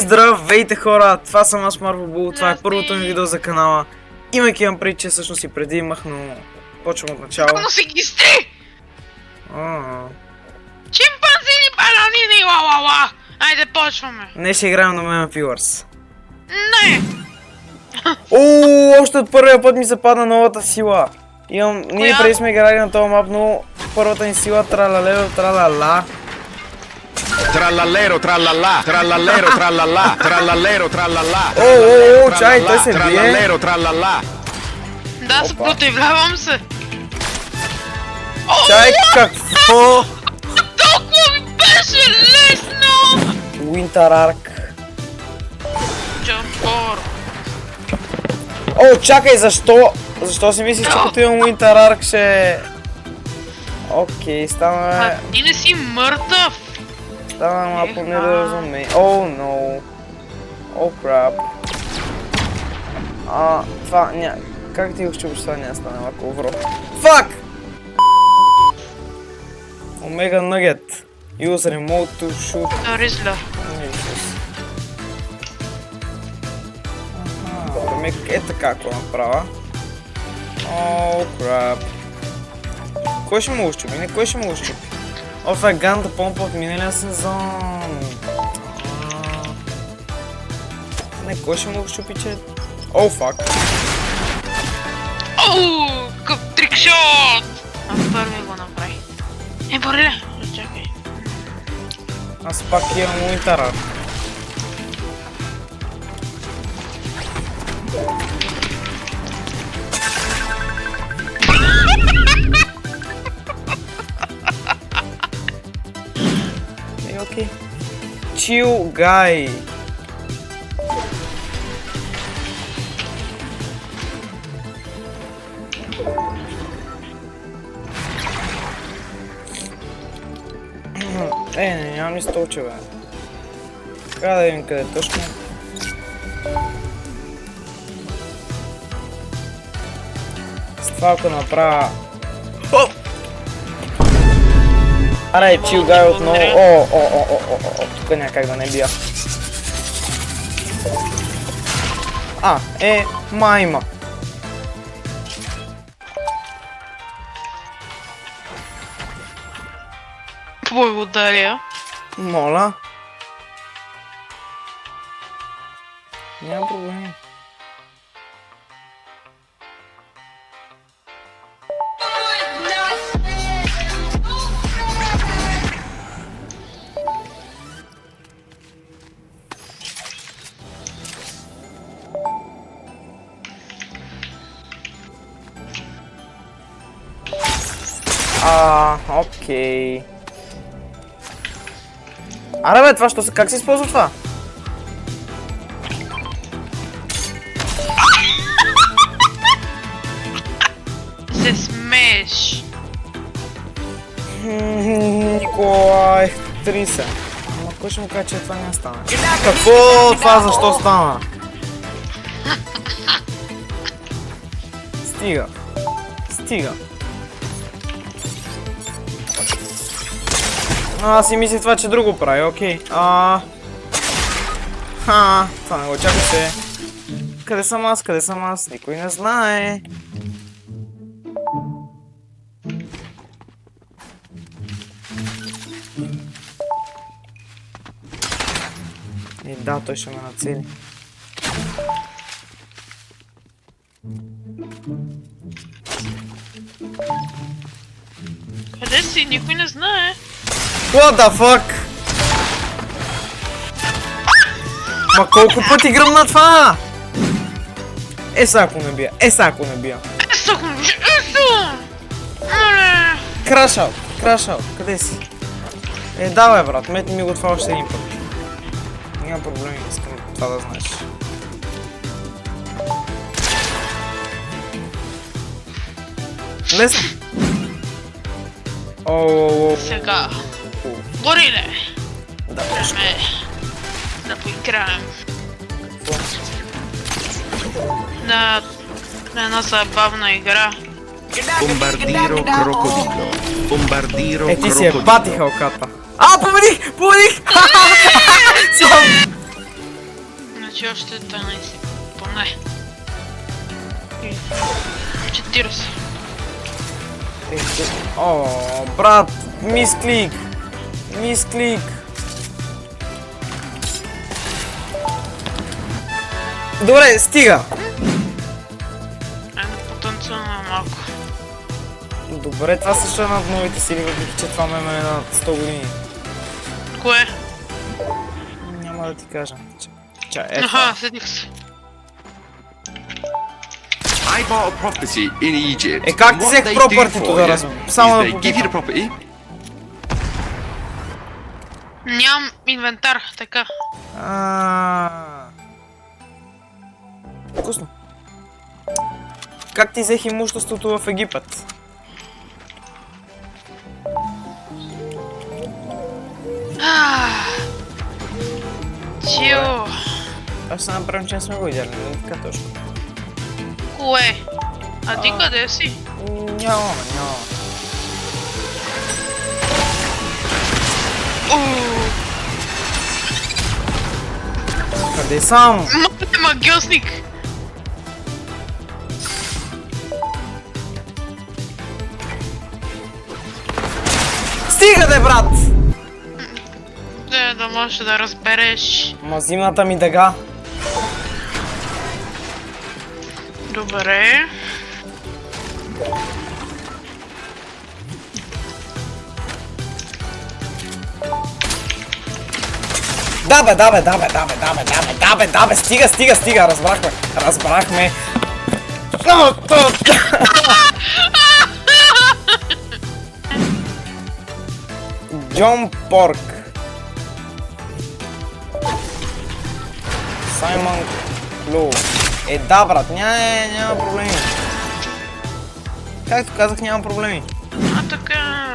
Здравейте хора, това съм аз Марво Бул, това е първото ми видео за канала. Имайки имам преди, че всъщност и преди имах, но почвам от начало. Но си ги сте! Чимпанзини, бананини, ла-ла-ла! Айде почваме! Днес ще играем на Meme Pillars. Не! Ооо, още от първия път ми се падна новата сила. Ние преди сме играли на този мап, но първата ни сила тралалеро тралала. Trallallero trallallà, trallallero trallallà, trallallero trallallà. Ооо, чай, той се бие. Trallallero trallallà. Да, съпротивлявам се! Чай, какво? Толкова ми беше лесно! Winter Ark. Джампор! О, чакай, защо? Защо си мислиш, че като имам Winter Ark ще... Окей, стана... Ти не си мъртъв! Стана малко недоразумение. О, но. О, крап. Това как ти го чуваш, това няма стане малко вро. Фак! Омега Nugget. Use remote to shoot. Ризля. Е така, ако направя. О, крап. Кой ще му ущупи? Не, кой ще му ущупи? О, това е ганта помпа от миналия сезон. Не, кой ще му щупи, че... О, фак. Оу, къв трикшот! Първи го направи. Борле, чакай. Аз пак имам Winter Ark. Окей. Chill guy. Нямам ни столче, бе. Трябва да видим къде точно. С това ако направя... Аре, чил гай отново. Тук някак да не бия. Майма. Благодаря. Моля. Няма проблем. Окей. Аре бе, това как се използва това? Се смееш. Николай, 30. Ама кой ще му каже, че това няма стана? Какво? Това защо стана? Стига. Аз си мисля това, че друго прави, окей. Това не го чакай се. Къде съм аз? Никой не знае. Да, той ще ме нацели. Къде си? Никой не знае. What the fuck? Ма колко пъти гръмна това? Сега ако не бия. Крашаут, къде си? Давай брат, метни ми го това още един път. Няма проблеми, искам това да знаеш. Лесно. Сега. Гориле! Да поиграем. На една забавна игра. Bombardiro crocodilo. Ти си е бати халката. Победих! Значи още 12. Поне. И 40. О, брат, мисклик. Мисклик. Добре, стига. Айде потанцуваме малко. Добре, това също е над новите сили, въпреки че това ме е над 100 години. Кое? Няма да ти кажа. Чай, ето. Аха, седих се. I bought a property in Egypt. Е, как And ти what взех they do пропъртито for да you разбера? Само is да they give you the попитам. property. Нямам инвентар, така. Вкусно. Как ти взех имуществото в Египет? Чио. Аз ще направим, че не сме го видяли, нали така точно? Кое? А ти къде си? Няма. Къде съм? Мате магиосник! Стига де, брат! Да можеш да разбереш. Мазимната ми дъга. Добре. Да бе, стига, разбрахме. Джон Порк. Саймън Клоу. Е, да, брат, няма проблеми. Както казах, няма проблеми. А така.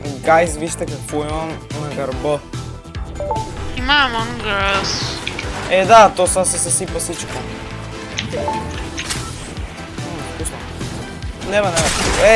Гайс, вижте какво имам на гърба. Има Among Us. Е, да, то сега се съсипа всичко. Вкусно. Не бе.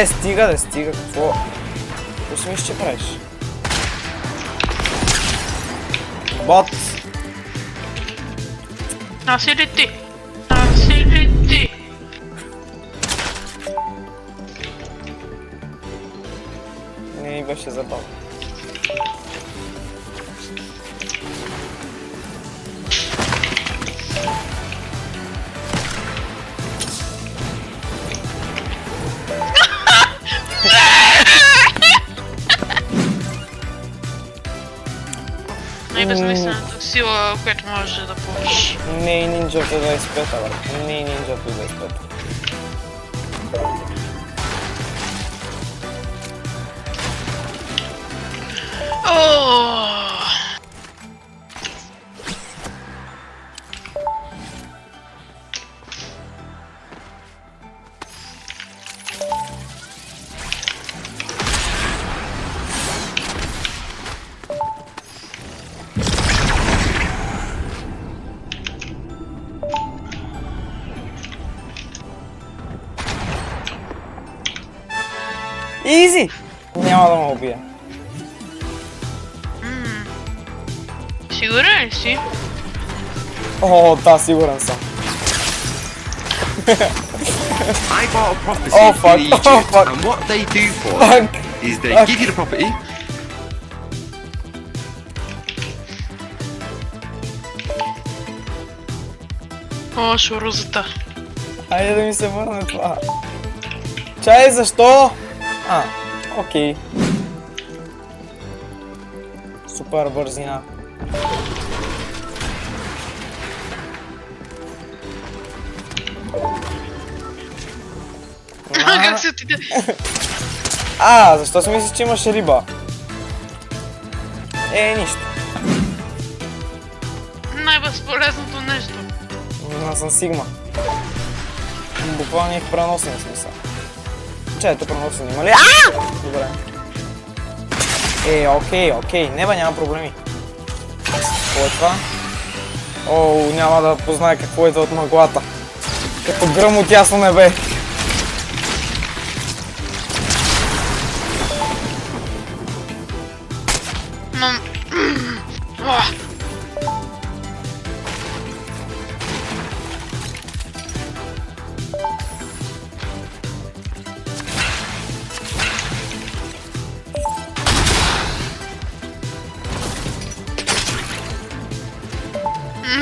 Е, стига, какво? Какво си мислиш, че правиш? Бот. Аз или ти? Аз или ти? Не ми беше забавно. Най-безмислената сила, която можеш да получиш. Не и нинджата 25-та, брат. Не и нинджата 25-та. Ооо! Изи! Няма да ме убия. Сигурен ли си? О, да, сигурен съм. I bought a property Oh, fuck. in Egypt. Oh, fuck. And what they do for you Fuck. is they Fuck. give you the property. О, шурузата. Хайде да ми се върне това. Чай, защо? Окей. Супер бързина. Как се отиде? Защо си мислиш, че имаш риба? Нищо. Най-безполезното нещо. Аз съм Сигма. Буквално в преносен смисъл. Чай, те преносен има ли? Добре. Окей. Не бе, няма проблеми. Какво е това? Няма да познае какво е това от мъглата. Като гръм от ясно небе.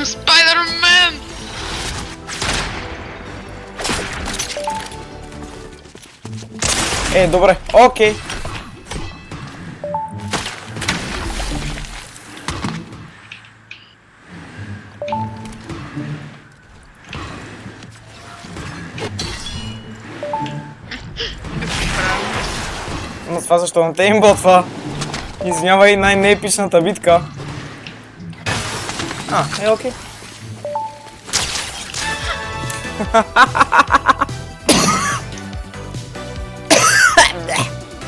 Спайдермен! Добре, окей. Но това защо не те имботва? Извинявай, най-неепичната битка. Окей.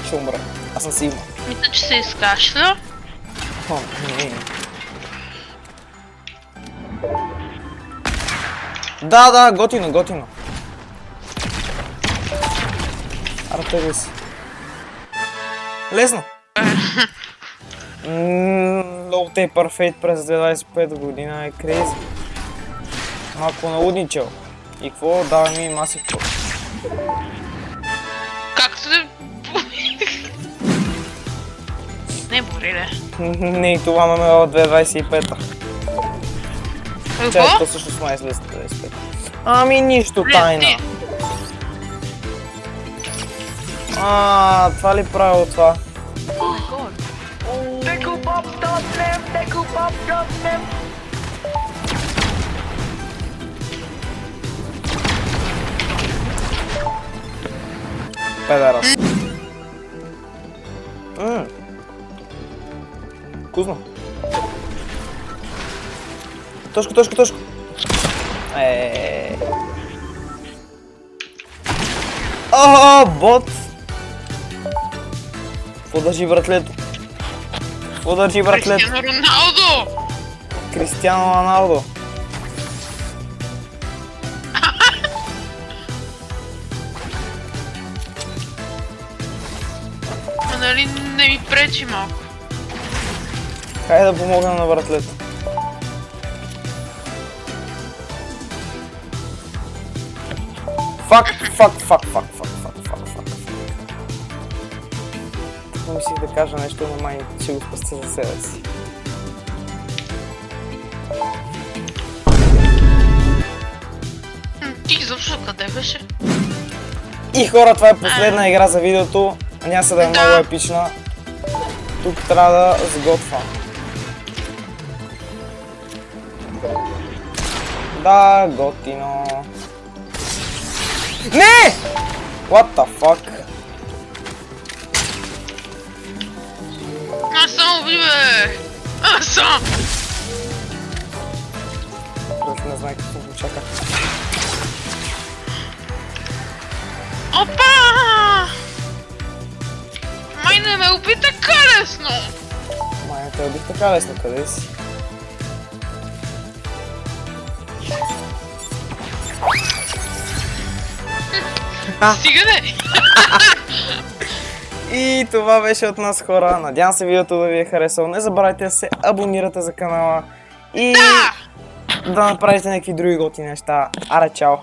Ще умра. Аз съм сигурен. Мисля, че се изкашля. Не. Да, готино. Артегли си. Лесно. Low Taper Fate през 2025 година е крейзи. Малко налудничал. И какво? Давай ми масив код. Както да... Не, Бориле. Не, и това ме от 2025-та. Какво? Често също май след 25. Ами нищо тайна. Това ли правило това? Педерас. Вкусно. Точко. Бот! Какво държи братлето? Кристиано Роналдо! Кристиано Роналдо. А нали не ми пречи малко? Хайде да помогна на братлето. Фак. Така мислих да кажа нещо, но май ще го спасти за себе си. Ти изобщо къде беше? И хора, това е последна игра за видеото. Няма се да е много епична. Тук трябва да сготвям. Да, готино. Не! What the fuck? Аз съм уби, бе! Аз съм! Просто не знае какво го чака. Опа! Май не ме уби така лесно! Май не те убих така лесно, къде си? Стига де! И това беше от нас, хора. Надявам се видеото да ви е харесало. Не забравяйте да се абонирате за канала и да направите някакви други готини неща. Аре, чао!